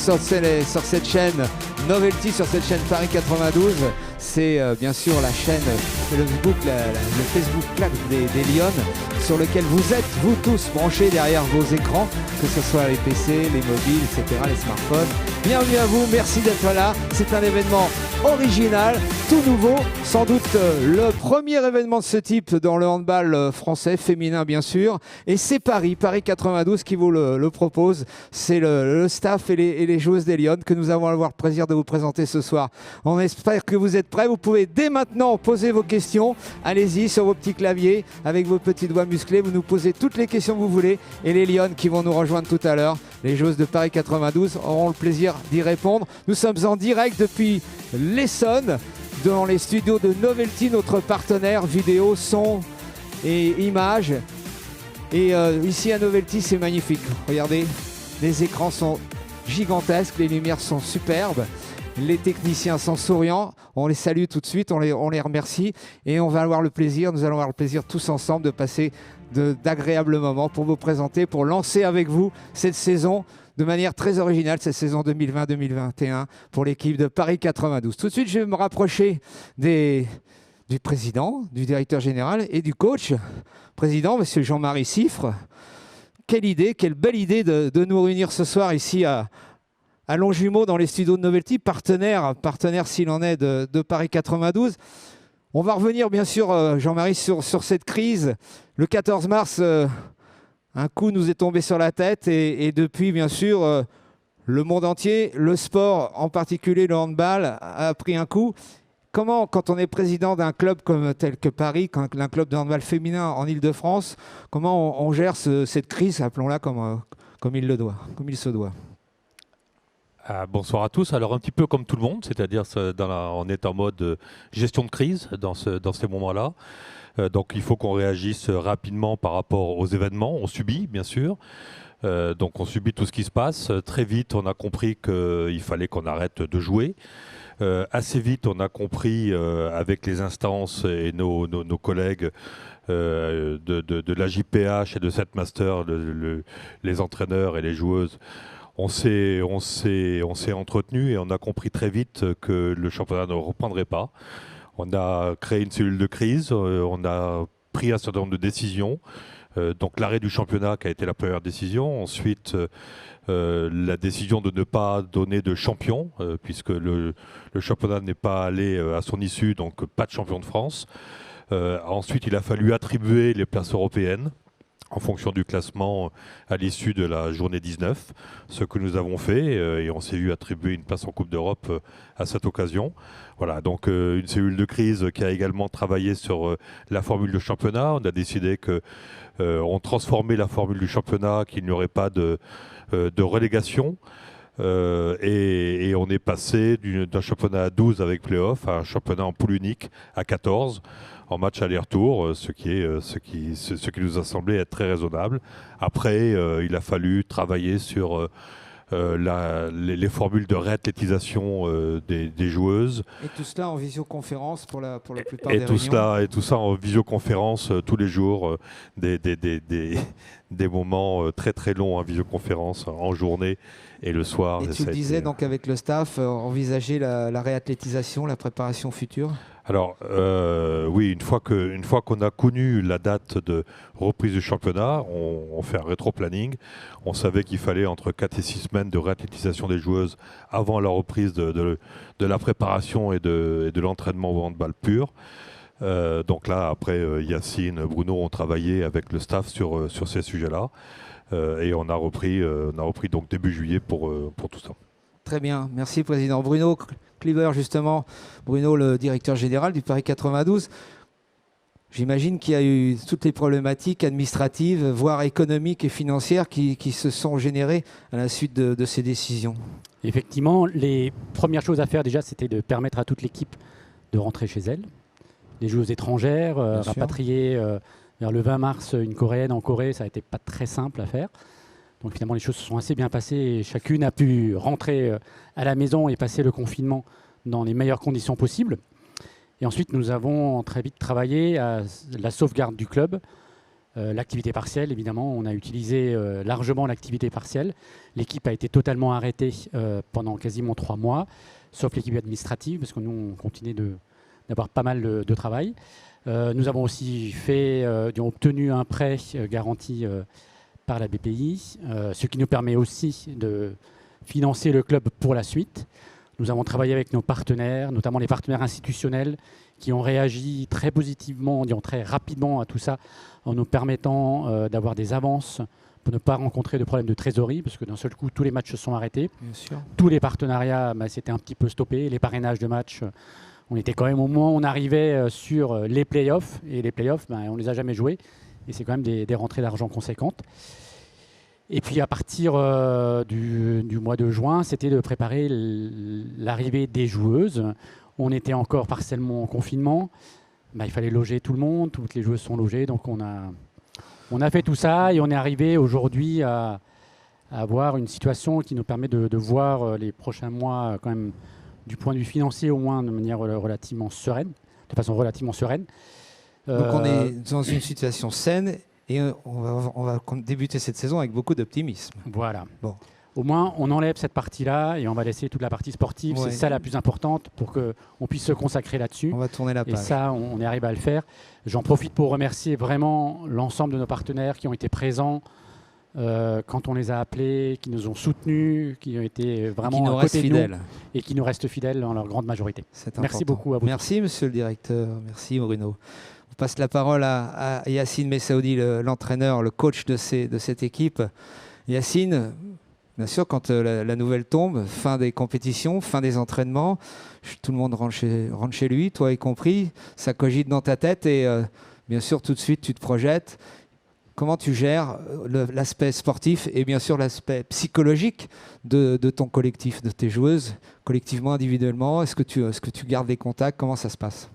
sur cette chaîne Novelty, sur cette chaîne Paris 92. C'est bien sûr la chaîne, le Facebook Live des Lions, sur lequel vous êtes, vous tous, branchés derrière vos écrans, que ce soit les PC, les mobiles, etc., les smartphones. Bienvenue à vous, merci d'être là. C'est un événement original, tout nouveau, sans doute le premier événement de ce type dans le handball français, féminin bien sûr. Et c'est Paris 92 qui vous le propose. C'est le staff et les joueuses des Lions que nous avons le plaisir de vous présenter ce soir. On espère que vous êtes prêts. Vous pouvez dès maintenant poser vos questions. Allez-y sur vos petits claviers, avec vos petits doigts musclés. Vous nous posez toutes les questions que vous voulez. Et les Lions qui vont nous rejoindre tout à l'heure, les joueuses de Paris 92, auront le plaisir d'y répondre. Nous sommes en direct depuis l'Essonne, dans les studios de Novelty, notre partenaire vidéo, son et images. Et ici à Novelty, c'est magnifique. Regardez, les écrans sont gigantesques, les lumières sont superbes, les techniciens sont souriants. On les salue tout de suite, on les remercie et on va avoir le plaisir, nous allons avoir le plaisir tous ensemble de passer d'agréables moments pour vous présenter, pour lancer avec vous cette saison de manière très originale, cette saison 2020-2021 pour l'équipe de Paris 92. Tout de suite, je vais me rapprocher du président, du directeur général et du coach. Président, monsieur Jean-Marie Siffre, quelle idée, quelle belle idée de nous réunir ce soir ici à Longjumeau dans les studios de Novelty, partenaire s'il en est de Paris 92. On va revenir bien sûr, Jean-Marie, sur cette crise. Le 14 mars, un coup nous est tombé sur la tête et depuis, bien sûr, le monde entier, le sport, en particulier le handball, a pris un coup. Comment, quand on est président d'un club tel que Paris, un club de handball féminin en Ile-de-France, comment on gère cette crise, appelons-la comme il se doit? Bonsoir à tous. Alors un petit peu comme tout le monde, c'est-à-dire on est en mode gestion de crise dans ces moments-là. Donc il faut qu'on réagisse rapidement par rapport aux événements. On subit, bien sûr. Donc on subit tout ce qui se passe. Très vite, on a compris qu'il fallait qu'on arrête de jouer. Assez vite, on a compris avec les instances et nos collègues de la JPH et de cette master, les entraîneurs et les joueuses, on s'est entretenu et on a compris très vite que le championnat ne reprendrait pas. On a créé une cellule de crise, on a pris un certain nombre de décisions. Donc l'arrêt du championnat qui a été la première décision. Ensuite, la décision de ne pas donner de champion, puisque le championnat n'est pas allé à son issue, donc pas de champion de France. Ensuite, il a fallu attribuer les places européennes en fonction du classement à l'issue de la journée 19, ce que nous avons fait, et on s'est vu attribuer une place en Coupe d'Europe à cette occasion. Voilà, donc une cellule de crise qui a également travaillé sur la formule de championnat. On a décidé qu'on transformait la formule du championnat, qu'il n'y aurait pas de relégation. Et on est passé d'un championnat à 12 avec play-off à un championnat en poule unique à 14 en match aller-retour, ce qui nous a semblé être très raisonnable. Après, il a fallu travailler sur les formules de réathlétisation des joueuses. Et tout cela en visioconférence pour la plupart des réunions. Et tout ça en visioconférence tous les jours, des moments très très longs en visioconférence en journée et le soir. Et tu le disais donc avec le staff, envisager la réathlétisation, la préparation future? Alors oui, une fois qu'on a connu la date de reprise du championnat, on fait un rétro-planning. On savait qu'il fallait entre 4 et 6 semaines de réathlétisation des joueuses avant la reprise de la préparation et de l'entraînement au handball pur. Donc là, après, Yacine, Bruno ont travaillé avec le staff sur ces sujets-là. Et on a repris donc début juillet pour tout ça. Très bien, merci Président. Bruno Cleaver, justement, Bruno, le directeur général du Paris 92. J'imagine qu'il y a eu toutes les problématiques administratives, voire économiques et financières qui se sont générées à la suite de ces décisions. Effectivement, les premières choses à faire déjà, c'était de permettre à toute l'équipe de rentrer chez elle. Les joueuses étrangères, rapatrier vers le 20 mars une Coréenne en Corée, ça n'a été pas très simple à faire. Donc finalement, les choses se sont assez bien passées et chacune a pu rentrer à la maison et passer le confinement dans les meilleures conditions possibles. Et ensuite, nous avons très vite travaillé à la sauvegarde du club L'activité partielle, évidemment, on a utilisé largement l'activité partielle. L'équipe a été totalement arrêtée pendant quasiment 3 mois, sauf l'équipe administrative, parce que nous, on continue d'avoir pas mal de travail. Nous avons aussi obtenu un prêt garanti par la BPI, ce qui nous permet aussi de financer le club pour la suite. Nous avons travaillé avec nos partenaires, notamment les partenaires institutionnels, qui ont réagi très positivement, très rapidement à tout ça, en nous permettant d'avoir des avances pour ne pas rencontrer de problèmes de trésorerie, parce que d'un seul coup, tous les matchs se sont arrêtés. Bien sûr. Tous les partenariats, c'était un petit peu stoppé. Les parrainages de matchs, on était quand même au moment où on arrivait sur les playoffs. Et les playoffs, on ne les a jamais joués. Et c'est quand même des rentrées d'argent conséquentes. Et puis à partir du mois de juin, c'était de préparer l'arrivée des joueuses. On était encore partiellement en confinement. Il fallait loger tout le monde, toutes les joueuses sont logées. Donc on a fait tout ça et on est arrivé aujourd'hui à avoir une situation qui nous permet de voir les prochains mois quand même du point de vue financier au moins de manière relativement sereine, de façon relativement sereine. Donc on est dans une situation saine et on va débuter cette saison avec beaucoup d'optimisme. Voilà. Bon. Au moins, on enlève cette partie-là et on va laisser toute la partie sportive. Ouais. C'est ça la plus importante pour qu'on puisse se consacrer là-dessus. On va tourner la page. Et ça, on est arrivé à le faire. J'en profite pour remercier vraiment l'ensemble de nos partenaires qui ont été présents quand on les a appelés, qui nous ont soutenus, qui ont été vraiment à côté de nous et qui nous restent fidèles dans leur grande majorité. Merci beaucoup à vous. Merci, monsieur le directeur. Merci, Bruno. On passe la parole à Yacine Messaoudi, l'entraîneur, le coach de cette équipe. Yacine, bien sûr, quand la nouvelle tombe, fin des compétitions, fin des entraînements, tout le monde rentre chez lui, toi y compris, ça cogite dans ta tête et bien sûr, tout de suite, tu te projettes. Comment tu gères l'aspect sportif et bien sûr l'aspect psychologique de ton collectif, de tes joueuses, collectivement, individuellement? Est-ce que tu gardes des contacts? Comment ça se passe?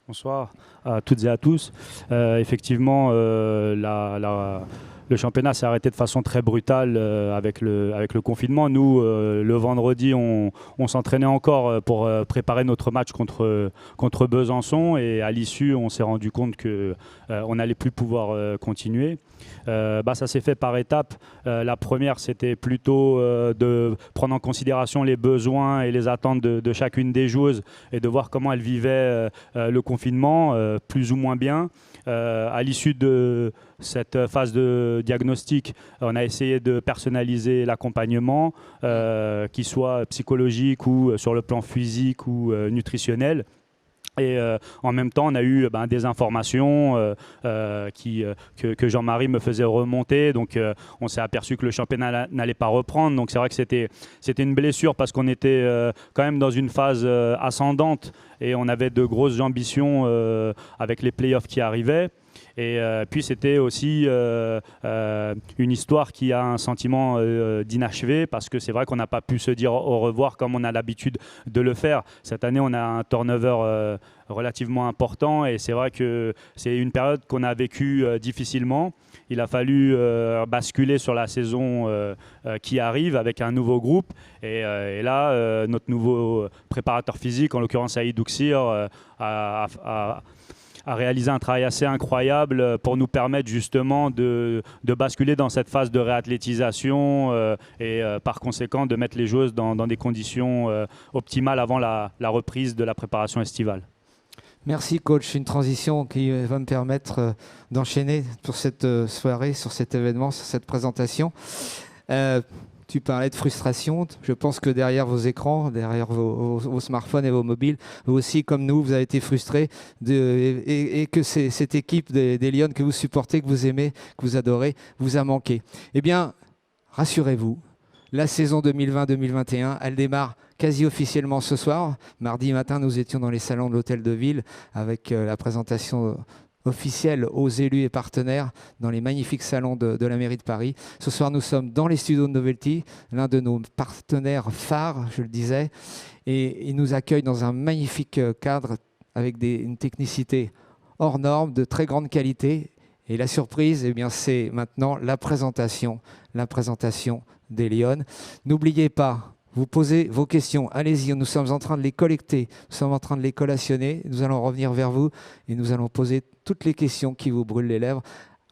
Bonsoir à toutes et à tous. Effectivement, le championnat s'est arrêté de façon très brutale avec le confinement. Nous, le vendredi, on s'entraînait encore pour préparer notre match contre Besançon. Et à l'issue, on s'est rendu compte qu'on n'allait plus pouvoir continuer. Ça s'est fait par étapes. La première, c'était plutôt de prendre en considération les besoins et les attentes de chacune des joueuses et de voir comment elles vivaient le confinement, plus ou moins bien. À l'issue de cette phase de diagnostic, on a essayé de personnaliser l'accompagnement, qu'il soit psychologique ou sur le plan physique ou nutritionnel. Et en même temps, on a eu des informations que Jean-Marie me faisait remonter. Donc, on s'est aperçu que le championnat n'allait pas reprendre. Donc, c'est vrai que c'était une blessure parce qu'on était quand même dans une phase ascendante et on avait de grosses ambitions avec les playoffs qui arrivaient. Et puis c'était aussi une histoire qui a un sentiment d'inachevé parce que c'est vrai qu'on n'a pas pu se dire au revoir comme on a l'habitude de le faire. Cette année, on a un turnover relativement important et c'est vrai que c'est une période qu'on a vécue difficilement. Il a fallu basculer sur la saison qui arrive avec un nouveau groupe. Et là, notre nouveau préparateur physique, en l'occurrence Aïd Ouksir, a réalisé un travail assez incroyable pour nous permettre justement de basculer dans cette phase de réathlétisation et par conséquent de mettre les joueuses dans des conditions optimales avant la reprise de la préparation estivale. Merci coach, une transition qui va me permettre d'enchaîner sur cette soirée, sur cet événement, sur cette présentation. Tu parlais de frustration. Je pense que derrière vos écrans, derrière vos smartphones et vos mobiles, vous aussi, comme nous, vous avez été frustrés et que cette équipe des Lions que vous supportez, que vous aimez, que vous adorez, vous a manqué. Eh bien, rassurez-vous, la saison 2020-2021, elle démarre quasi officiellement ce soir. Mardi matin, nous étions dans les salons de l'Hôtel de Ville avec la présentation officielle aux élus et partenaires dans les magnifiques salons de la mairie de Paris. Ce soir, nous sommes dans les studios de Novelty, l'un de nos partenaires phares, je le disais, et il nous accueille dans un magnifique cadre avec une technicité hors norme, de très grande qualité. Et la surprise, eh bien, c'est maintenant la présentation des Lions. N'oubliez pas, vous posez vos questions, allez-y, nous sommes en train de les collecter, nous sommes en train de les collationner, nous allons revenir vers vous et nous allons poser toutes les questions qui vous brûlent les lèvres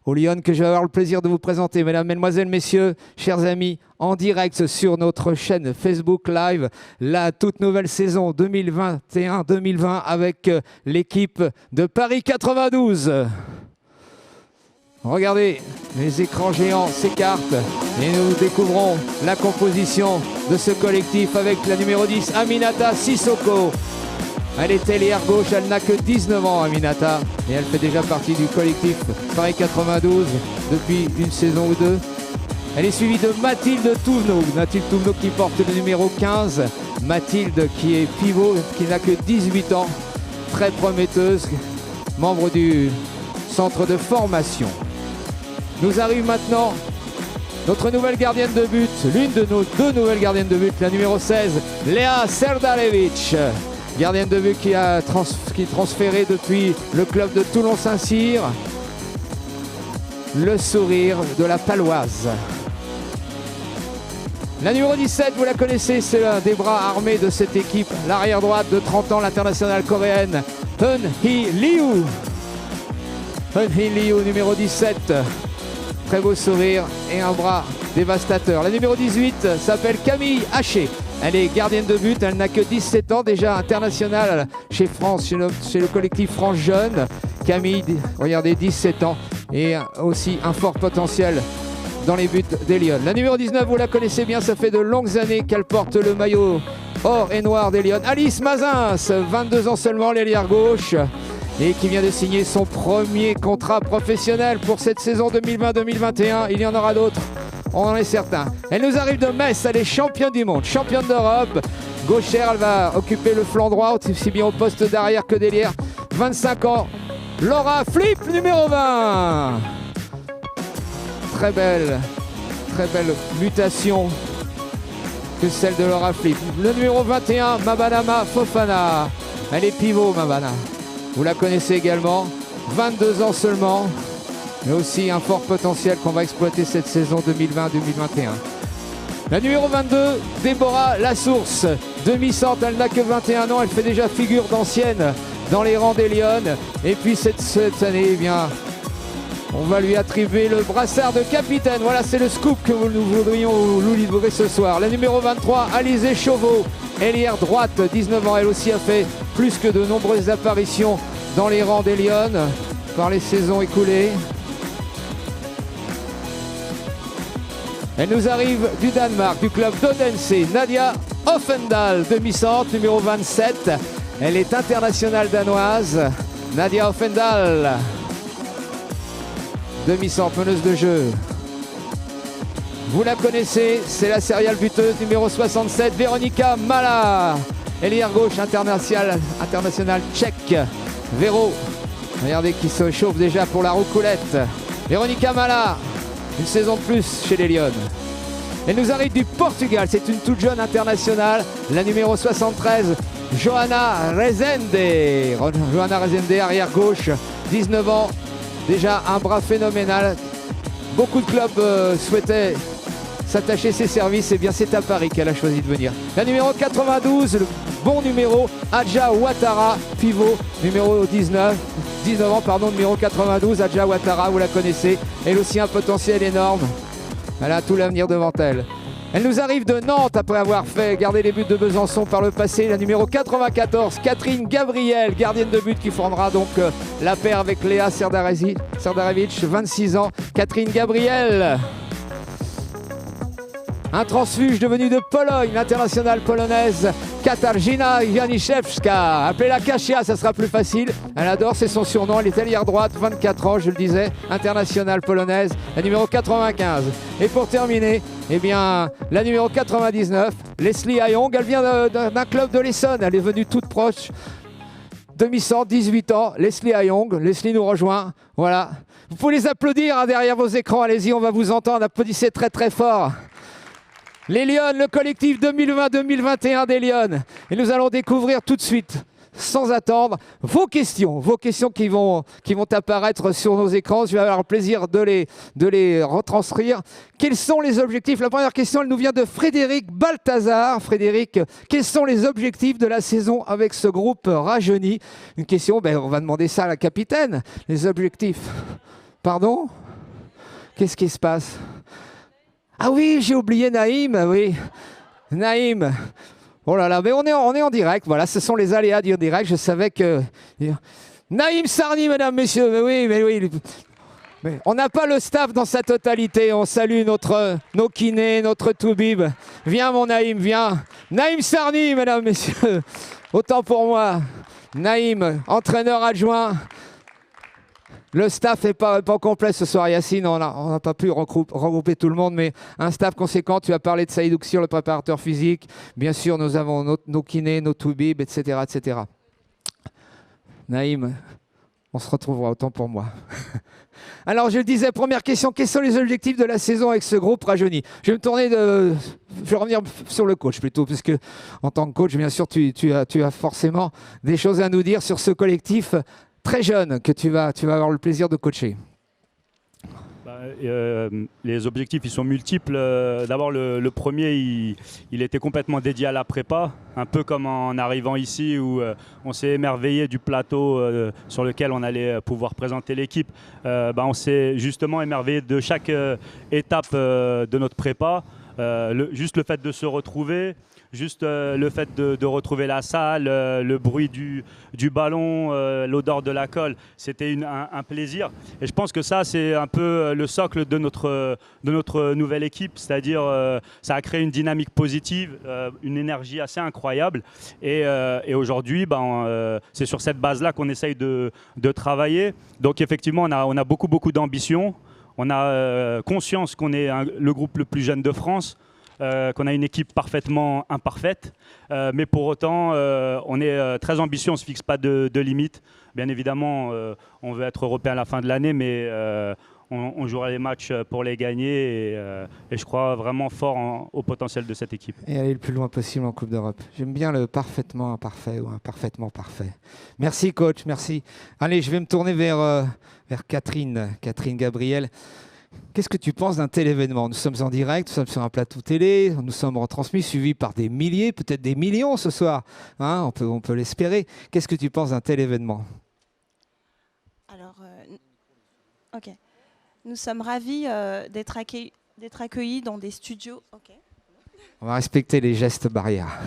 aux Lyon que je vais avoir le plaisir de vous présenter. Mesdames, Mesdemoiselles, Messieurs, chers amis, en direct sur notre chaîne Facebook Live, la toute nouvelle saison 2021-2020 avec l'équipe de Paris 92. Regardez, les écrans géants s'écartent et nous découvrons la composition de ce collectif avec la numéro 10, Aminata Sissoko. Elle est ailière gauche, elle n'a que 19 ans, Aminata, et elle fait déjà partie du collectif Paris 92 depuis une saison ou deux. Elle est suivie de Mathilde Touvenot, qui porte le numéro 15. Mathilde qui est pivot, qui n'a que 18 ans, très prometteuse, membre du centre de formation. Nous arrive maintenant notre nouvelle gardienne de but, l'une de nos deux nouvelles gardiennes de but, la numéro 16, Léa Serdarevic. Gardienne de but qui est transférée depuis le club de Toulon-Saint-Cyr. Le sourire de la Paloise. La numéro 17, vous la connaissez, c'est l'un des bras armés de cette équipe. L'arrière droite de 30 ans, l'internationale coréenne, Eun-hee Liu. Eun-hee Liu, numéro 17. Très beau sourire et un bras dévastateur. La numéro 18 s'appelle Camille Haché. Elle est gardienne de but, elle n'a que 17 ans, déjà internationale chez France, chez le collectif France Jeune. Camille, regardez, 17 ans et aussi un fort potentiel dans les buts des Lyon. La numéro 19, vous la connaissez bien, ça fait de longues années qu'elle porte le maillot or et noir des Lyon. Alice Mazins, 22 ans seulement, l'ailière gauche, et qui vient de signer son premier contrat professionnel pour cette saison 2020-2021. Il y en aura d'autres, on en est certain. Elle nous arrive de Metz, elle est championne du monde, championne d'Europe. Gauchère, elle va occuper le flanc droit, aussi bien au poste d'arrière que d'ailière. 25 ans, Laura Flip, numéro 20. Très belle mutation que celle de Laura Flip. Le numéro 21, Mabanama Fofana. Elle est pivot, Mabana. Vous la connaissez également. 22 ans seulement. Mais aussi un fort potentiel qu'on va exploiter cette saison 2020-2021. La numéro 22, Déborah Lassource. Demi-centre, elle n'a que 21 ans. Elle fait déjà figure d'ancienne dans les rangs des Lyon. Et puis cette année, eh bien, on va lui attribuer le brassard de capitaine. Voilà, c'est le scoop que nous voudrions vous livrer ce soir. La numéro 23, Alizé Chauveau, ailière droite, 19 ans. Elle aussi a fait plus que de nombreuses apparitions dans les rangs des Lyon par les saisons écoulées. Elle nous arrive du Danemark, du club d'Odense, Nadia Offendal, demi-centre, numéro 27. Elle est internationale danoise, Nadia Offendal. Demi-centre, meneuse de jeu. Vous la connaissez, c'est la serial buteuse numéro 67, Véronika Mala. Ailière gauche internationale tchèque. Véro, regardez qui se chauffe déjà pour la roucoulette. Véronika Mala, une saison de plus chez les Lyon. Elle nous arrive du Portugal, c'est une toute jeune internationale, la numéro 73, Johanna Rezende. Johanna Rezende, arrière gauche, 19 ans. Déjà un bras phénoménal. Beaucoup de clubs souhaitaient s'attacher ses services. Et bien c'est à Paris qu'elle a choisi de venir. La numéro 92, le bon numéro, Adja Ouattara, pivot, numéro 19 ans, numéro 92, Adja Ouattara, vous la connaissez. Elle aussi un potentiel énorme. Elle a tout l'avenir devant elle. Elle nous arrive de Nantes après avoir gardé les buts de Besançon par le passé. La numéro 94, Catherine Gabriel, gardienne de but qui formera donc la paire avec Léa Serdarevic, 26 ans. Catherine Gabriel, un transfuge devenu de Pologne, l'internationale polonaise Katarzyna Janiszewska. Appelez-la Kasia, ça sera plus facile. Elle adore, c'est son surnom. Elle est ailière droite, 24 ans, je le disais, internationale polonaise, la numéro 95. Et pour terminer, eh bien, la numéro 99, Leslie Ayong. Elle vient d'un club de l'Essonne. Elle est venue toute proche. Demi-centre, 18 ans, Leslie Ayong. Leslie nous rejoint. Voilà. Vous pouvez les applaudir hein, derrière vos écrans. Allez-y, on va vous entendre. Applaudissez très très fort. Les Lyon, le collectif 2020-2021 des Lyon. Et nous allons découvrir tout de suite, sans attendre, vos questions qui vont apparaître sur nos écrans. Je vais avoir le plaisir de les retranscrire. Quels sont les objectifs? La première question, elle nous vient de Frédéric Balthazar. Frédéric, quels sont les objectifs de la saison avec ce groupe rajeuni? Une question, on va demander ça à la capitaine. Les objectifs. Pardon? Qu'est-ce qui se passe? Ah oui, j'ai oublié Naïm, oui. Naïm. Oh là là, mais on est en direct. Voilà, ce sont les aléas du direct. Je savais que... Naïm Sarni, mesdames, messieurs. Mais oui. Mais on n'a pas le staff dans sa totalité. On salue nos kinés, notre toubib. Viens, mon Naïm, viens. Naïm Sarni, mesdames, messieurs. Autant pour moi. Naïm, entraîneur adjoint. Le staff n'est pas complet ce soir, Yacine. On n'a pas pu regrouper tout le monde, mais un staff conséquent. Tu as parlé de Saïd Ouksir, le préparateur physique. Bien sûr, nous avons nos kinés, nos toubibs, etc., etc. Naïm, on se retrouvera, autant pour moi. Alors, je le disais, première question. Quels sont les objectifs de la saison avec ce groupe rajeuni? Je vais revenir sur le coach plutôt, puisque en tant que coach, bien sûr, tu as forcément des choses à nous dire sur ce collectif très jeune que tu vas avoir le plaisir de coacher. Les objectifs, ils sont multiples. D'abord, le premier, il était complètement dédié à la prépa, un peu comme en arrivant ici où on s'est émerveillé du plateau sur lequel on allait pouvoir présenter l'équipe. On s'est justement émerveillé de chaque étape de notre prépa. Juste le fait de se retrouver, juste le fait de retrouver la salle, le bruit du ballon, l'odeur de la colle, c'était un plaisir. Et je pense que ça, c'est un peu le socle de notre nouvelle équipe, c'est-à-dire ça a créé une dynamique positive, une énergie assez incroyable. Et aujourd'hui, c'est sur cette base-là qu'on essaye de travailler. Donc effectivement, on a beaucoup d'ambition. On a conscience qu'on est le groupe le plus jeune de France, qu'on a une équipe parfaitement imparfaite, mais pour autant, on est très ambitieux, on ne se fixe pas de limites. Bien évidemment, on veut être européen à la fin de l'année, mais on jouera les matchs pour les gagner et je crois vraiment fort au potentiel de cette équipe. Et aller le plus loin possible en Coupe d'Europe. J'aime bien le parfaitement imparfait ou imparfaitement parfait. Merci coach, merci. Allez, je vais me tourner vers Catherine Gabriel. Qu'est-ce que tu penses d'un tel événement? Nous sommes en direct, nous sommes sur un plateau télé, nous sommes retransmis, suivis par des milliers, peut-être des millions ce soir. Hein, on peut l'espérer. Qu'est-ce que tu penses d'un tel événement? Alors, ok. Nous sommes ravis d'être accueillis dans des studios. Okay. On va respecter les gestes barrières.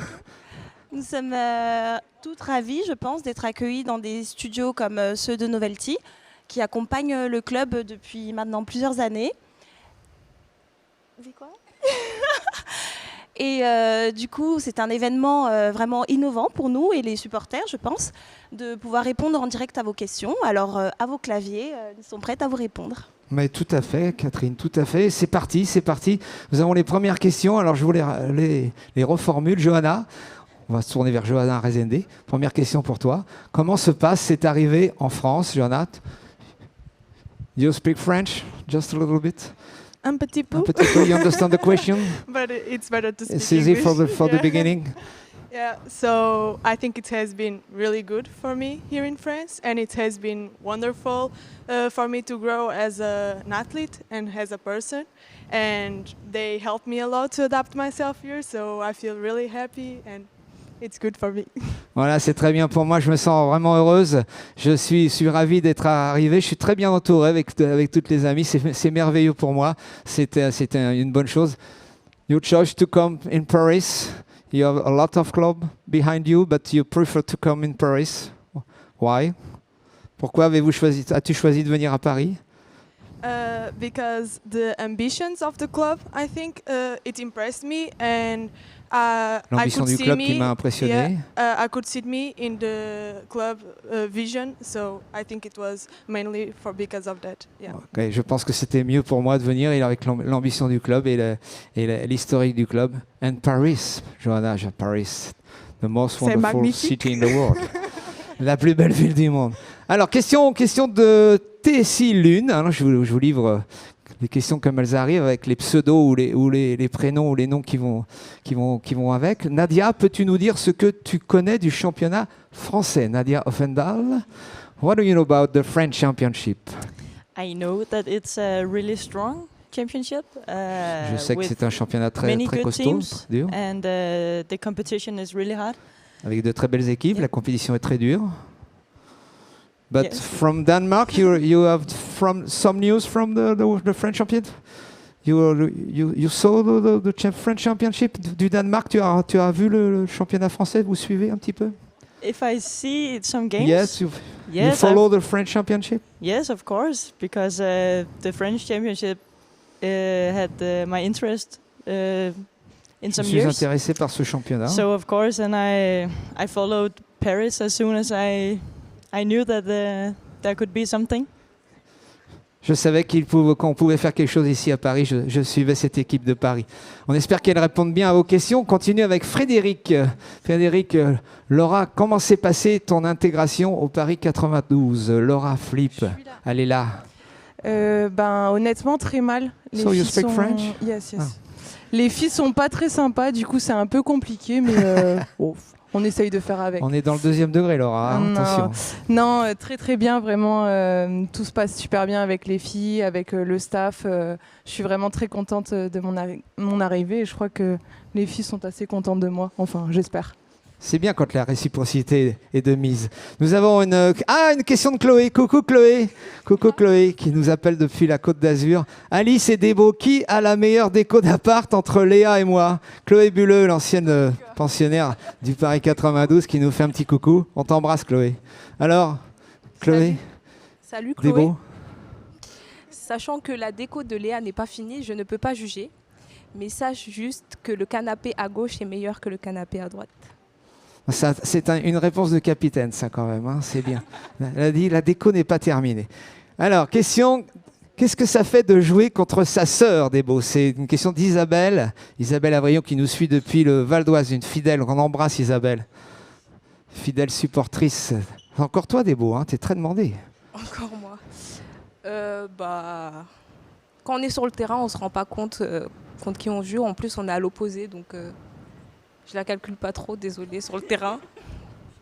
Nous sommes toutes ravis, je pense, d'être accueillis dans des studios comme ceux de Novelty, qui accompagnent le club depuis maintenant plusieurs années. C'est quoi? Et du coup, c'est un événement vraiment innovant pour nous et les supporters, je pense, de pouvoir répondre en direct à vos questions. Alors, à vos claviers, nous sommes prêts à vous répondre. Mais tout à fait, Catherine, tout à fait. C'est parti. Nous avons les premières questions. Alors, je vous les reformule. Johanna, on va se tourner vers Johanna Rezende. Première question pour toi. Comment se passe cette arrivée en France, Johanna? You speak French, just a little bit? Un petit peu. Un petit peu. You understand the question? But it's better to speak It's easy English. for the beginning? Yeah, so I think it has been really good for me here in France, and it has been wonderful for me to grow as an athlete and as a person. And they helped me a lot to adapt myself here, so I feel really happy and it's good for me. Voilà, c'est très bien pour moi. Je me sens vraiment heureuse. Je suis ravi d'être arrivé. Je suis très bien entouré avec toutes les amies. C'est merveilleux pour moi. C'était une bonne chose. You chose to come in Paris. You have a lot of clubs behind you, but you prefer to come in Paris. Why? Pourquoi as-tu choisi de venir à Paris? Because the ambitions of the club, I think it impressed me, and l'ambition du club qui m'a impressionné. I could see me in the club vision, so I think it was mainly because of that. Yeah. Okay, je pense que c'était mieux pour moi de venir avec l'ambition du club et l'historique du club. And Paris, Johanna, Paris, the most wonderful city in the world. La plus belle ville du monde. Alors, question de TSI Lune. Alors, je vous livre les questions comme elles arrivent avec les pseudos ou les prénoms ou les noms qui vont avec. Nadia, peux-tu nous dire ce que tu connais du championnat français? Nadia Offendal, what do you know about the French championship? I know that it's a really strong championship. Je sais que c'est un championnat très costaud, dur. And the competition is really hard. Avec de très belles équipes, Yeah. La compétition est très dure. But Yes. from Denmark, you have from some news from the French Championship? You saw the French Championship du Danemark. Tu as vu le championnat français? Vous suivez un petit peu? If I see some games, Yes, you follow the French Championship? yes, of course, because the French Championship had my interest in Je some suis years. intéressé par ce championnat. So of course, and I followed Paris as soon as I knew that there could be something. Je savais qu'on pouvait faire quelque chose ici à Paris. Je suivais cette équipe de Paris. On espère qu'elle réponde bien à vos questions. On continue avec Frédéric. Frédéric, Laura, comment s'est passée ton intégration au Paris 92? Laura Flip, elle est là. Honnêtement, très mal. So you speak French? Yes, yes. Ah. Les filles sont pas très sympas, du coup c'est un peu compliqué, mais on essaye de faire avec. On est dans le 2e degré, Laura. Hein, attention. Non, très très bien, vraiment. Tout se passe super bien avec les filles, avec le staff. Je suis vraiment très contente de mon arrivée et je crois que les filles sont assez contentes de moi. Enfin, j'espère. C'est bien quand la réciprocité est de mise. Nous avons une question de Chloé. Coucou Chloé. Coucou Chloé qui nous appelle depuis la Côte d'Azur. Alice et Débo, qui a la meilleure déco d'appart entre Léa et moi? Chloé Bulleux, l'ancienne pensionnaire du Paris 92 qui nous fait un petit coucou. On t'embrasse Chloé. Alors, Chloé, Salut Chloé. Débo. Sachant que la déco de Léa n'est pas finie, je ne peux pas juger. Mais sache juste que le canapé à gauche est meilleur que le canapé à droite. Ça, c'est une réponse de capitaine, ça, quand même. Hein, c'est bien. Elle a dit, la déco n'est pas terminée. Alors, question, qu'est-ce que ça fait de jouer contre sa sœur, Débo? C'est une question d'Isabelle. Isabelle Avrion qui nous suit depuis le Val d'Oise, une fidèle. On embrasse Isabelle. Fidèle supportrice. Encore toi, Débo, hein, t'es très demandée. Encore moi. Quand on est sur le terrain, on ne se rend pas compte contre qui on joue. En plus, on est à l'opposé, donc... je la calcule pas trop, désolée, sur le terrain.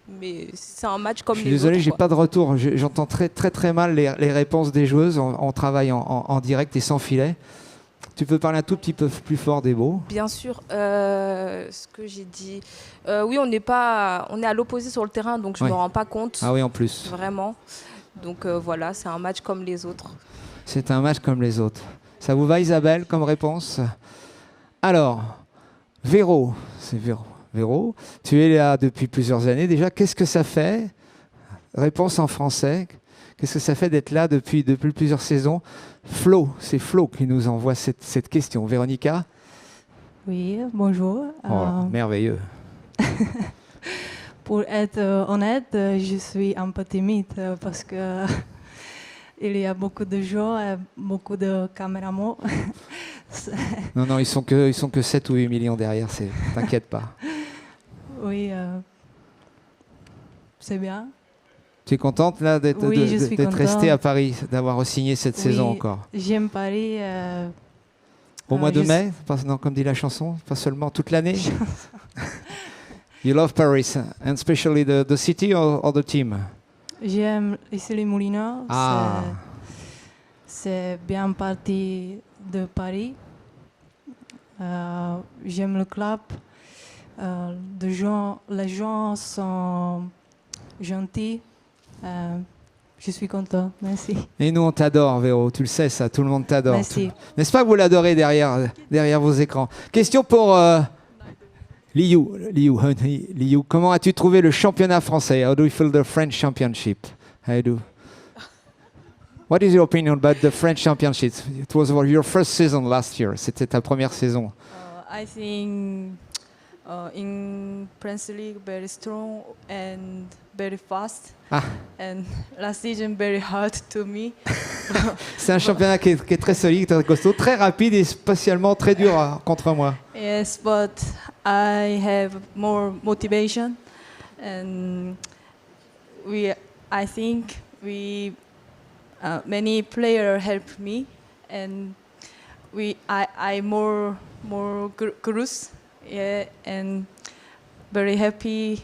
Mais c'est un match comme les autres. Je suis désolé, j'ai pas de retour. J'entends très très très mal les réponses des joueuses. On travaille en direct et sans filet. Tu peux parler un tout petit peu plus fort, Débo? Bien sûr. Ce que j'ai dit... oui, on est à l'opposé sur le terrain, donc je ne me rends pas compte. Ah oui, en plus. Vraiment. Donc voilà, c'est un match comme les autres. C'est un match comme les autres. Ça vous va, Isabelle, comme réponse? Alors... Véro, c'est Véro, tu es là depuis plusieurs années déjà. Qu'est-ce que ça fait? Réponse en français. Qu'est-ce que ça fait d'être là depuis plusieurs saisons? Flo, c'est Flo qui nous envoie cette question. Véronica? Oui, bonjour. Merveilleux. Pour être honnête, je suis un peu timide parce que il y a beaucoup de gens, beaucoup de caméramans. Non, ils sont que 7 ou 8 millions derrière, t'inquiète pas. Oui, c'est bien. Tu es contente là d'être restée à Paris, d'avoir signé cette saison encore? J'aime Paris. Au mois de mai, non, comme dit la chanson, pas seulement toute l'année. You love Paris, and especially the city or the team? J'aime ici les Moulineaux. Ah. C'est bien parti de Paris. J'aime le club. Les gens sont gentils. Je suis content. Merci. Et nous, on t'adore, Véro. Tu le sais, ça. Tout le monde t'adore. Merci. N'est-ce pas que vous l'adorez derrière vos écrans? Question pour Liu. Comment as-tu trouvé le championnat français? How do you feel the French Championship? What is your opinion about the French Championship? It was your first season last year. C'était ta première saison. I think in Premier League very strong and very fast. And last season very hard to me. C'est un championnat qui est très solide, très costaud, très rapide et spécialement très dur contre moi. Yes, but I have more motivation, and I think many players help me, and I more cruise, and very happy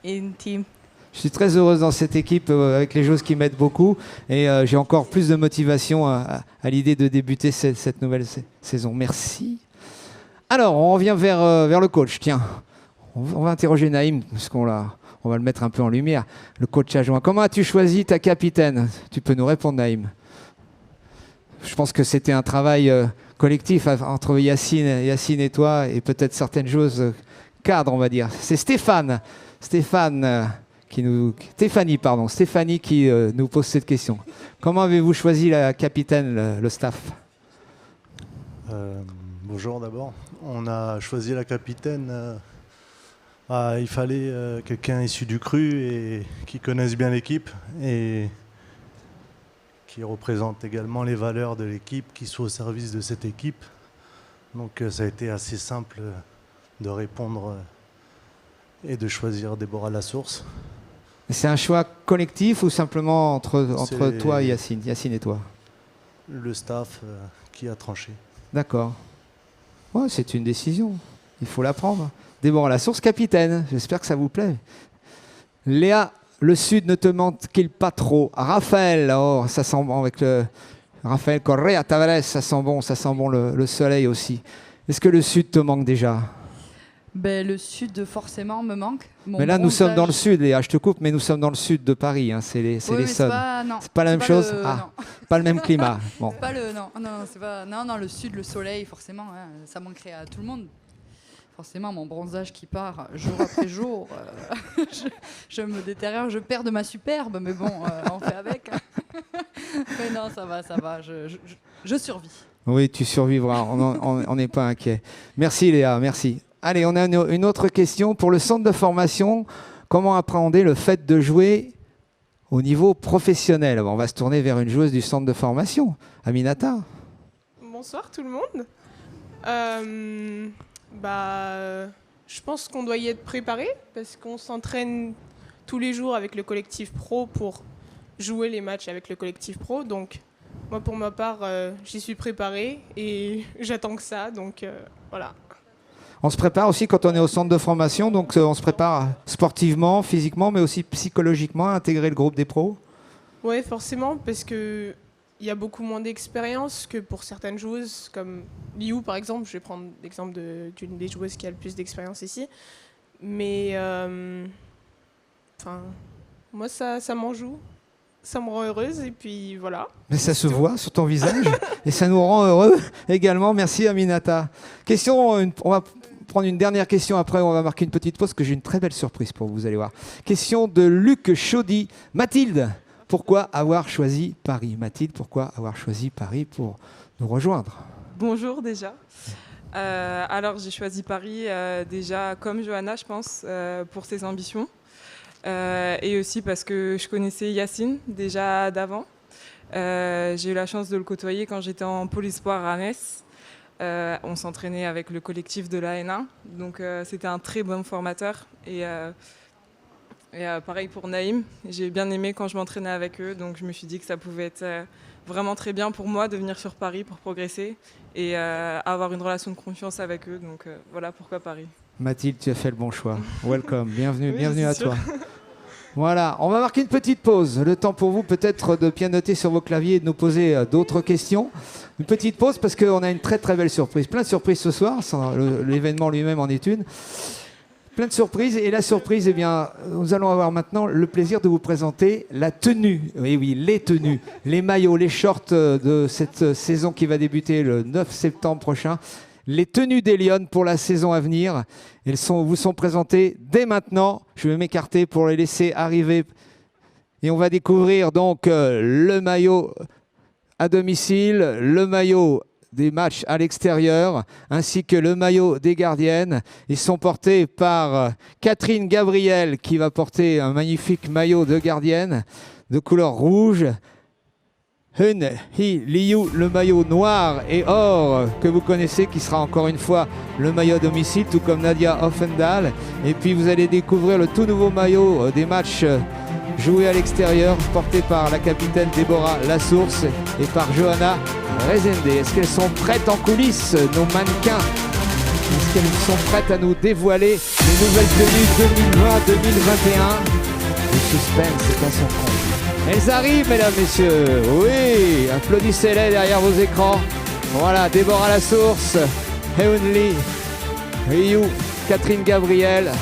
in team. Je suis très heureuse dans cette équipe avec les joueuses qui m'aident beaucoup et j'ai encore plus de motivation à l'idée de débuter cette nouvelle saison. Merci. Alors, on revient vers le coach. Tiens, on va interroger Naïm puisqu'on on va le mettre un peu en lumière. Le coach adjoint. Comment as-tu choisi ta capitaine? Tu peux nous répondre, Naïm. Je pense que c'était un travail collectif entre Yacine et toi, et peut-être certaines choses cadres, on va dire. C'est Stéphanie qui nous pose cette question. Comment avez-vous choisi la capitaine, le staff? Bonjour d'abord. On a choisi la capitaine. Il fallait quelqu'un issu du cru et qui connaisse bien l'équipe et qui représente également les valeurs de l'équipe, qui soit au service de cette équipe. Donc ça a été assez simple de répondre et de choisir Déborah Lassource. C'est un choix collectif ou simplement entre toi et Yacine et toi? Le staff qui a tranché. D'accord. Ouais, c'est une décision. Il faut la prendre. Déborah Lassource, capitaine. J'espère que ça vous plaît. Léa, le Sud ne te manque-t-il pas trop? Raphaël, oh, ça sent bon avec le Raphaël Correa Tavares, ça sent bon le soleil aussi. Est-ce que le Sud te manque déjà? Le Sud forcément me manque. Mais là, nous sommes dans le Sud, Léa, je te coupe, mais nous sommes dans le Sud de Paris, hein, c'est les Essonnes. C'est pas la même chose? Pas le même climat. Bon. Pas le Sud, le soleil, forcément, hein, ça manquerait à tout le monde. Forcément, mon bronzage qui part jour après jour, je me détériore, je perds de ma superbe, mais bon, on fait avec. Mais non, ça va, je survis. Oui, tu survivras, on n'est pas inquiet. Merci Léa, merci. Allez, on a une autre question. Pour le centre de formation, comment appréhender le fait de jouer au niveau professionnel? On va se tourner vers une joueuse du centre de formation, Aminata. Bonsoir tout le monde. Je pense qu'on doit y être préparé parce qu'on s'entraîne tous les jours avec le collectif pro pour jouer les matchs avec le collectif pro. Donc moi pour ma part, j'y suis préparée et j'attends que ça. Donc voilà. On se prépare aussi quand on est au centre de formation, donc on se prépare sportivement, physiquement, mais aussi psychologiquement à intégrer le groupe des pros. Oui, forcément, parce qu'il y a beaucoup moins d'expérience que pour certaines joueuses, comme Liu par exemple. Je vais prendre l'exemple d'une des joueuses qui a le plus d'expérience ici. Mais moi, ça m'en joue. Ça me rend heureuse et puis voilà. Mais ça se voit sur ton visage et ça nous rend heureux également. Merci Aminata. On va prendre une dernière question, après on va marquer une petite pause, que j'ai une très belle surprise pour vous, allez voir. Question de Luc Chaudy. Mathilde, pourquoi avoir choisi Paris? Mathilde, pourquoi avoir choisi Paris pour nous rejoindre? Bonjour déjà. Alors j'ai choisi Paris déjà comme Johanna, je pense, pour ses ambitions. Et aussi parce que je connaissais Yacine déjà d'avant. J'ai eu la chance de le côtoyer quand j'étais en pôle espoir à Metz. On s'entraînait avec le collectif de la N1, donc c'était un très bon formateur. Et pareil pour Naïm, j'ai bien aimé quand je m'entraînais avec eux, donc je me suis dit que ça pouvait être vraiment très bien pour moi de venir sur Paris pour progresser et avoir une relation de confiance avec eux. Donc voilà pourquoi Paris. Mathilde, tu as fait le bon choix. Welcome, bienvenue à toi. Voilà, on va marquer une petite pause. Le temps pour vous peut-être de bien noter sur vos claviers et de nous poser d'autres questions. Une petite pause parce qu'on a une très très belle surprise. Plein de surprises ce soir, l'événement lui-même en est une. Plein de surprises. Et la surprise, nous allons avoir maintenant le plaisir de vous présenter la tenue. Oui, les tenues, les maillots, les shorts de cette saison qui va débuter le 9 septembre prochain. Les tenues des Lions pour la saison à venir. Elles vous sont présentées dès maintenant. Je vais m'écarter pour les laisser arriver. Et on va découvrir donc le maillot à domicile, le maillot des matchs à l'extérieur, ainsi que le maillot des gardiennes. Ils sont portés par Catherine Gabriel, qui va porter un magnifique maillot de gardienne de couleur rouge. Hun Hee Liu, le maillot noir et or que vous connaissez, qui sera encore une fois le maillot à domicile, tout comme Nadia Offendal. Et puis vous allez découvrir le tout nouveau maillot des matchs joués à l'extérieur, porté par la capitaine Déborah Lassource et par Johanna Rezende. Est-ce qu'elles sont prêtes en coulisses, nos mannequins? Est-ce qu'elles sont prêtes à nous dévoiler les nouvelles tenues 2020-2021? Le suspense est à son compte. Elles arrivent, mesdames, messieurs. Oui, applaudissez-les derrière vos écrans. Voilà, Déborah Lassource, Heun Lee, Ryu, Catherine Gabriel,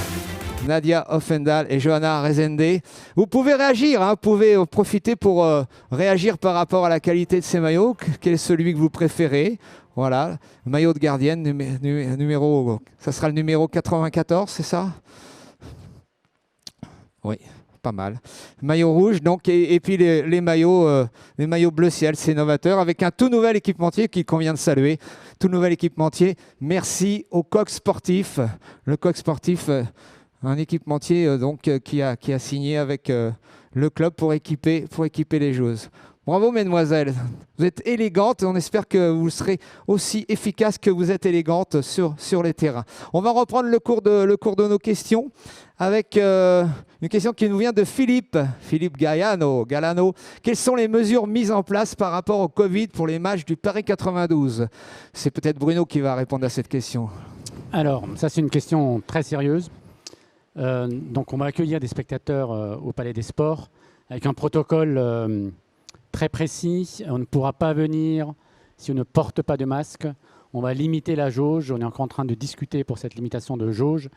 Nadia Offendal et Johanna Rezende. Vous pouvez réagir, hein, vous pouvez profiter pour réagir par rapport à la qualité de ces maillots. Quel est celui que vous préférez? Voilà, maillot de gardienne, numéro, ça sera le numéro 94, c'est ça? Oui, pas mal. Maillot rouge, donc, et puis les maillots bleu ciel, c'est novateur, avec un tout nouvel équipementier qu'il convient de saluer. Tout nouvel équipementier. Merci au Coq Sportif. Le Coq Sportif, un équipementier qui a signé avec le club pour équiper les joueuses. Bravo, mesdemoiselles. Vous êtes élégantes et on espère que vous serez aussi efficaces que vous êtes élégantes sur les terrains. On va reprendre le cours de nos questions avec une question qui nous vient de Philippe Galano. Quelles sont les mesures mises en place par rapport au Covid pour les matchs du Paris 92? C'est peut-être Bruno qui va répondre à cette question. Alors, ça c'est une question très sérieuse. Donc on va accueillir des spectateurs au Palais des Sports avec un protocole très précis. On ne pourra pas venir si on ne porte pas de masque. On va limiter la jauge. On est encore en train de discuter pour cette limitation de jauge.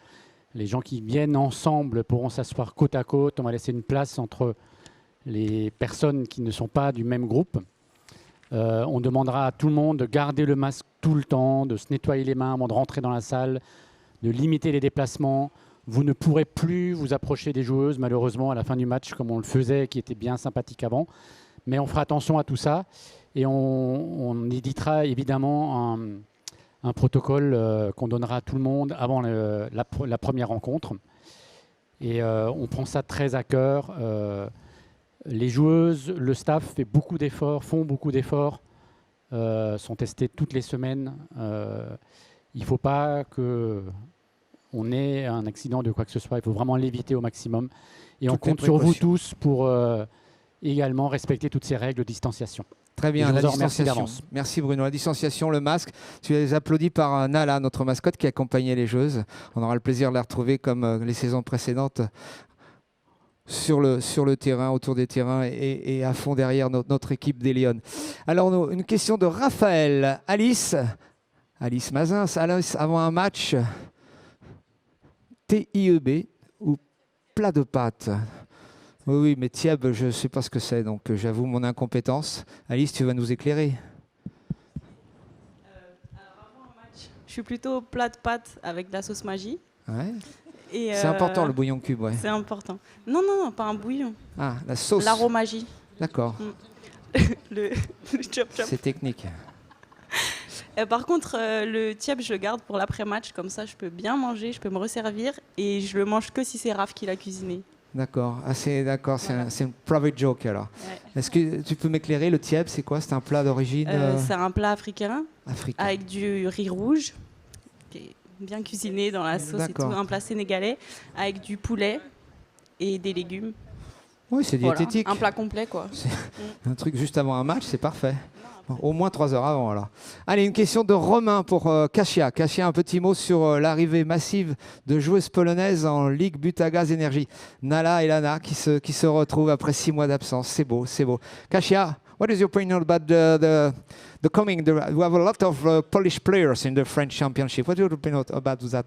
Les gens qui viennent ensemble pourront s'asseoir côte à côte. On va laisser une place entre les personnes qui ne sont pas du même groupe. On demandera à tout le monde de garder le masque tout le temps, de se nettoyer les mains avant de rentrer dans la salle, de limiter les déplacements. Vous ne pourrez plus vous approcher des joueuses, malheureusement, à la fin du match, comme on le faisait, qui était bien sympathique avant. Mais on fera attention à tout ça et on éditera évidemment un protocole qu'on donnera à tout le monde avant la première rencontre. Et on prend ça très à cœur. Les joueuses, le staff font beaucoup d'efforts, sont testés toutes les semaines. Il ne faut pas qu'on ait un accident de quoi que ce soit. Il faut vraiment l'éviter au maximum. Et on compte sur vous tous pour également respecter toutes ces règles de distanciation. Très bien, la distanciation. Merci Bruno. La distanciation, le masque. Tu es applaudi par Nala, notre mascotte qui accompagnait les joueuses. On aura le plaisir de la retrouver comme les saisons précédentes sur le terrain, autour des terrains et à fond derrière notre équipe des Lions. Alors, une question de Raphaël. Alice Mazin, Alice, avant un match, TIEB ou plat de pâtes? Oui, mais Tieb, je ne sais pas ce que c'est, donc j'avoue mon incompétence. Alice, tu vas nous éclairer. Alors avant un match, je suis plutôt plat de pâtes avec de la sauce magie. Ouais. C'est important le bouillon cube, ouais. C'est important. Non, pas un bouillon. Ah, la sauce. L'aromagie. D'accord. le chop chop. C'est technique. Par contre, le tieb, je le garde pour l'après-match, comme ça je peux bien manger, je peux me resservir et je le mange que si c'est Raph qui l'a cuisiné. D'accord, c'est une private joke alors. Ouais. Est-ce que tu peux m'éclairer, le tieb, c'est quoi? C'est un plat d'origine C'est un plat africain avec du riz rouge, qui est bien cuisiné dans la sauce et tout, un plat sénégalais, avec du poulet et des légumes. Oui, c'est diététique. Un plat complet, quoi. Un truc juste avant un match, c'est parfait. Au moins 3 heures avant, alors. Allez, une question de Romain pour Kasia. Kasia, un petit mot sur l'arrivée massive de joueuses polonaises en Ligue Butagaz Énergie. Nala et Lana qui se retrouvent après 6 mois d'absence. C'est beau, c'est beau. Kasia, what is your opinion about the coming? We have a lot of Polish players in the French Championship. What is your opinion about that?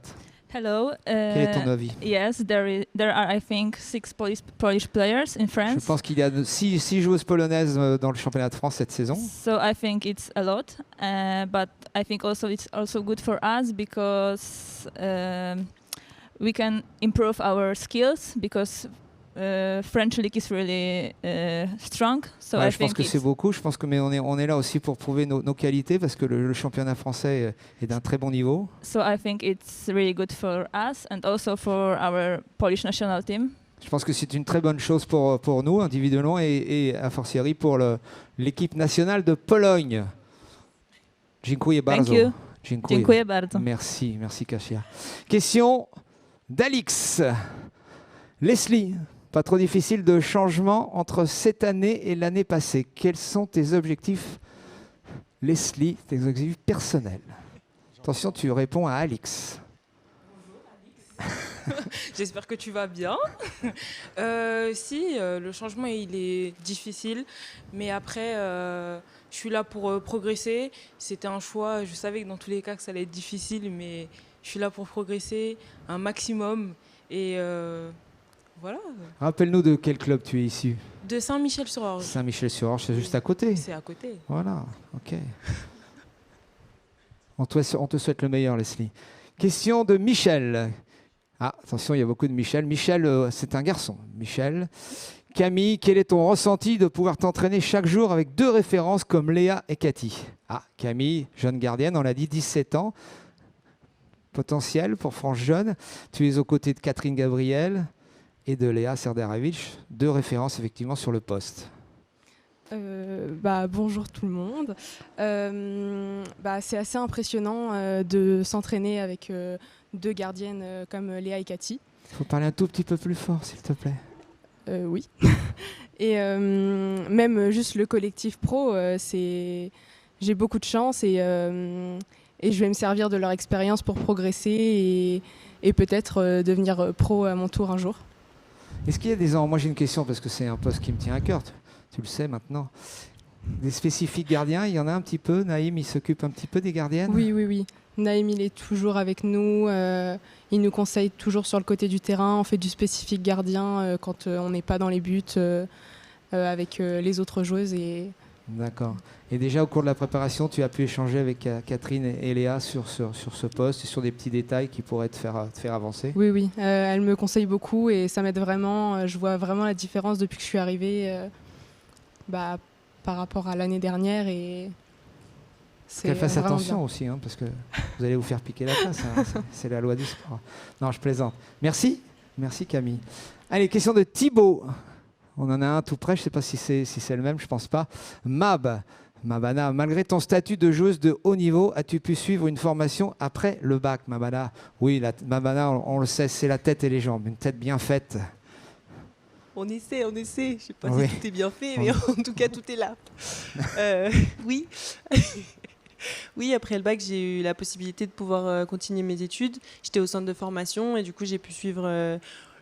Hello. Quel est ton avis? Yes, there are, I think, 6 Polish players in France. Je pense qu'il y a 6 joueuses polonaises dans le championnat de France cette saison. So I think it's a lot, but I think also it's also good for us because we can improve our skills because French league is really strong. So ouais, je pense que c'est beaucoup. Je pense que mais on est là aussi pour prouver nos qualités parce que le championnat français est d'un très bon niveau. So I think it's really good for us and also for our Polish national team. Je pense que c'est une très bonne chose pour nous individuellement et a fortiori pour l'équipe nationale de Pologne. Dziękuję bardzo. Thank you. Dziękuję bardzo. Merci Kasia. Question d'Alix. Leslie, pas trop difficile de changement entre cette année et l'année passée. Quels sont tes objectifs, Leslie, tes objectifs personnels? Attention, tu réponds à Alix. J'espère que tu vas bien. Le changement il est difficile, mais après je suis là pour progresser. C'était un choix, je savais que dans tous les cas que ça allait être difficile, mais je suis là pour progresser un maximum et Voilà. Rappelle-nous de quel club tu es issu. De Saint-Michel-sur-Orge. Saint-Michel-sur-Orge, c'est juste à côté. C'est à côté. Voilà, ok. On te souhaite le meilleur, Leslie. Question de Michel. Ah, attention, il y a beaucoup de Michel. Michel, c'est un garçon. Michel. Camille, quel est ton ressenti de pouvoir t'entraîner chaque jour avec 2 références comme Léa et Cathy? Ah, Camille, jeune gardienne, on l'a dit, 17 ans. Potentiel pour France Jeune. Tu es aux côtés de Catherine Gabriel et de Léa Serdarevic. 2 références effectivement sur le poste. Bonjour tout le monde. C'est assez impressionnant de s'entraîner avec 2 gardiennes comme Léa et Cathy. Il faut parler un tout petit peu plus fort, s'il te plaît. Oui. Et même juste le collectif pro, j'ai beaucoup de chance et je vais me servir de leur expérience pour progresser et peut-être devenir pro à mon tour un jour. Est-ce qu'il y a des moi j'ai une question parce que c'est un poste qui me tient à cœur. Tu le sais maintenant. Des spécifiques gardiens, il y en a un petit peu. Naïm, il s'occupe un petit peu des gardiennes. Oui. Naïm, il est toujours avec nous. Il nous conseille toujours sur le côté du terrain. On fait du spécifique gardien quand on n'est pas dans les buts avec les autres joueuses. D'accord. Et déjà au cours de la préparation, tu as pu échanger avec Catherine et Léa sur ce poste et sur des petits détails qui pourraient te faire avancer. Oui. Elle me conseille beaucoup et ça m'aide vraiment. Je vois vraiment la différence depuis que je suis arrivée par rapport à l'année dernière. Qu'elle fasse attention aussi, parce que vous allez vous faire piquer la place. C'est la loi du sport. Non, je plaisante. Merci Camille. Allez, question de Thibaut. On en a un tout près, je ne sais pas si c'est le même, je ne pense pas. Mabana, malgré ton statut de joueuse de haut niveau, as-tu pu suivre une formation après le bac, Mabana? Oui, Mabana, on le sait, c'est la tête et les jambes, une tête bien faite. On essaie. Je ne sais pas si tout est bien fait, mais en tout cas, tout est là. Oui. Oui, après le bac, j'ai eu la possibilité de pouvoir continuer mes études. J'étais au centre de formation et du coup, j'ai pu suivre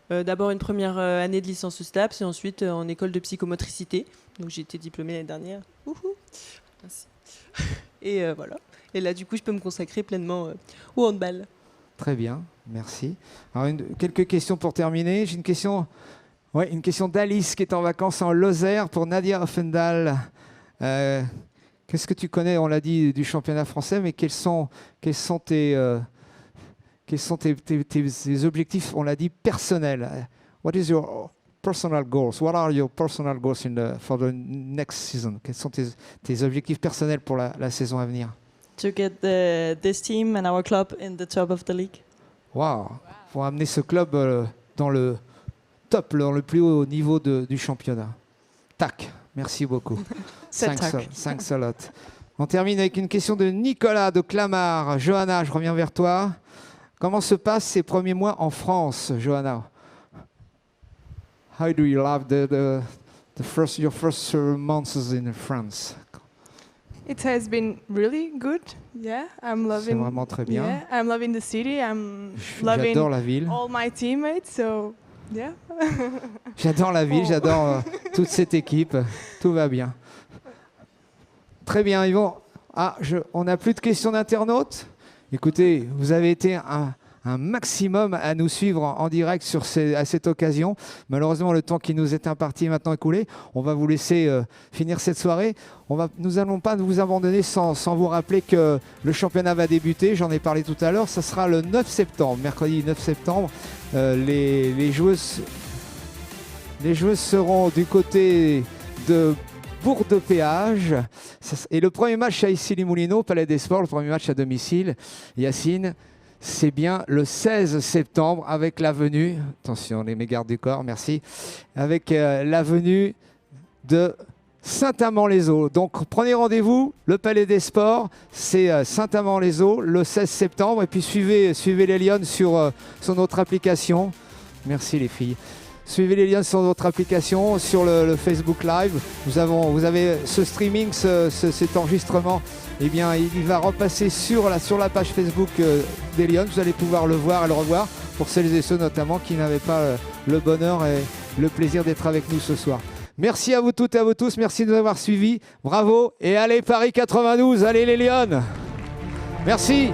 d'abord une première année de licence STAPS et ensuite en école de psychomotricité. Donc, j'ai été diplômée l'année dernière. Wouhou. Merci. Et voilà. Et là, du coup, je peux me consacrer pleinement au handball. Très bien, merci. Alors, quelques questions pour terminer. J'ai une question d'Alice qui est en vacances en Lozère pour Nadia Offendal. Qu'est-ce que tu connais, on l'a dit, du championnat français, mais quels sont tes objectifs, on l'a dit, personnels? What is your personal goals? What are your personal goals for the next season? Quels sont tes objectifs personnels pour la saison à venir? To get this team and our club in the top of the league. Wow. Pour amener ce club dans le top, dans le plus haut niveau du championnat. Tac. Merci beaucoup. Thanks a lot. On termine avec une question de Nicolas de Clamart. Johanna, je reviens vers toi. Comment se passent ces premiers mois en France, Johanna? How do you love your first months in France? It has been really good. Yeah, I'm loving. C'est vraiment très bien. Yeah, I'm loving the city. I'm loving J'adore la ville. All my teammates. So, yeah. J'adore la ville. J'adore toute cette équipe. Tout va bien. Très bien, Yvon. On n'a plus de questions d'internautes. Écoutez, vous avez été un maximum à nous suivre en direct à cette occasion. Malheureusement, le temps qui nous est imparti est maintenant écoulé. On va vous laisser finir cette soirée. Nous n'allons pas vous abandonner sans vous rappeler que le championnat va débuter. J'en ai parlé tout à l'heure. Ça sera le 9 septembre, mercredi 9 septembre. Les joueuses seront du côté de Bourg-de-Péage. Et le premier match à Issy-les-Moulineaux, Palais des Sports, le premier match à domicile, Yacine, c'est bien le 16 septembre avec la venue, attention les mégardes du corps, merci, avec la venue de Saint-Amand-les-Eaux. Donc prenez rendez-vous, le Palais des Sports, c'est Saint-Amand-les-Eaux le 16 septembre. Et puis suivez les Lyonnes sur notre application. Merci les filles. Suivez les liens sur notre application, sur le Facebook Live. Vous avez ce streaming, cet enregistrement. Eh bien, il va repasser sur la page Facebook des Lions. Vous allez pouvoir le voir et le revoir pour celles et ceux notamment qui n'avaient pas le bonheur et le plaisir d'être avec nous ce soir. Merci à vous toutes et à vous tous. Merci de nous avoir suivis. Bravo et allez Paris 92, allez les Lions. Merci.